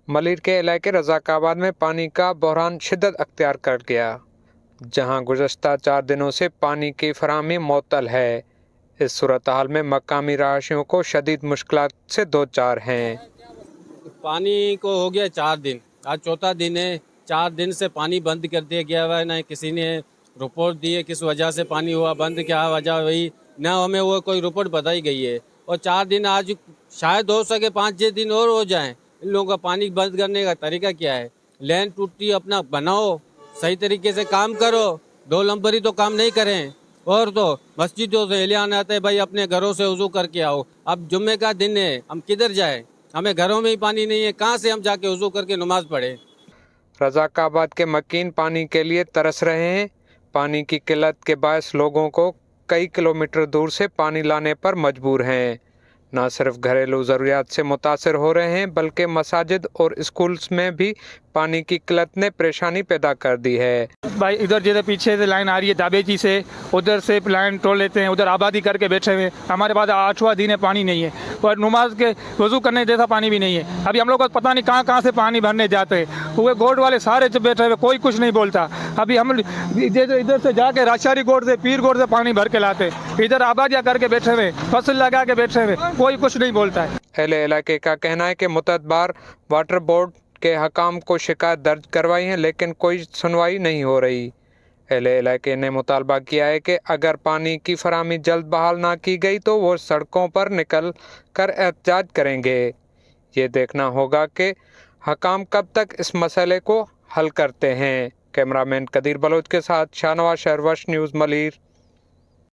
ملیر کے علاقے رضاک آباد میں پانی کا بحران شدت اختیار کر گیا، جہاں گزشتہ 4 دنوں سے پانی کی فراہمی معطل ہے۔ اس صورتحال میں مقامی رہائشیوں کو شدید مشکلات سے دوچار ہیں۔ پانی کو ہو گیا 4 دن، آج چوتھا دن ہے۔ 4 دن سے پانی بند کر دیا گیا ہوا ہے، نہ کسی نے رپورٹ دی ہے کس وجہ سے پانی ہوا بند، کیا وجہ ہوئی، نہ ہمیں وہ کوئی رپورٹ بتائی گئی ہے۔ اور 4 دن آج شاید ہو سکے 5-6 دن اور ہو جائیں۔ ان لوگوں کا پانی بند کرنے کا طریقہ کیا ہے؟ لین ٹوٹی اپنا بناؤ، صحیح طریقے سے کام کرو، 2 نمبری تو کام نہیں کریں۔ اور تو مسجدوں سے اعلان آتا ہے بھائی اپنے گھروں سے وضو کر کے آؤ۔ اب جمعے کا دن ہے، ہم کدھر جائیں؟ ہمیں گھروں میں ہی پانی نہیں ہے، کہاں سے ہم جا کے وضو کر کے نماز پڑھیں؟ رضاک آباد کے مکین پانی کے لیے ترس رہے ہیں۔ پانی کی قلت کے باعث لوگوں کو کئی کلومیٹر دور سے پانی لانے پر مجبور ہیں۔ نہ صرف گھریلو ضروریات سے متاثر ہو رہے ہیں بلکہ مساجد اور اسکولز میں بھی پانی کی قلت نے پریشانی پیدا کر دی ہے۔ بھائی ادھر جیسے پیچھے سے لائن آ رہی ہے دابیچی سے، ادھر سے لائن ٹول لیتے ہیں، ادھر آبادی کر کے بیٹھے ہوئے، ہمارے پاس 8واں دن ہے پانی نہیں ہے، اور نماز کے وضو کرنے جیسا پانی بھی نہیں ہے۔ ابھی ہم لوگ کو پتہ نہیں کہاں کہاں سے پانی بھرنے جاتے ہیں، وہ گوڈ والے سارے بیٹھے ہوئے، کوئی کچھ نہیں بولتا۔ ابھی ہم ادھر سے جا کے راشاری گوڈ سے پیر گوڈ سے پانی بھر کے لاتے، ادھر آبادیاں کر کے بیٹھے ہوئے، فصل لگا کے بیٹھے ہوئے، کوئی کچھ نہیں بولتا ہے۔ اہل علاقے کا کہنا ہے کہ متعدد بار واٹر بورڈ کے حکام کو شکایت درج کروائی ہے لیکن کوئی سنوائی نہیں ہو رہی۔ اہل علاقے نے مطالبہ کیا ہے کہ اگر پانی کی فراہمی جلد بحال نہ کی گئی تو وہ سڑکوں پر نکل کر احتجاج کریں گے۔ یہ دیکھنا ہوگا کہ حکام کب تک اس مسئلے کو حل کرتے ہیں۔ کیمرہ مین قدیر بلوچ کے ساتھ شاہنواز شہروش، نیوز ملیر۔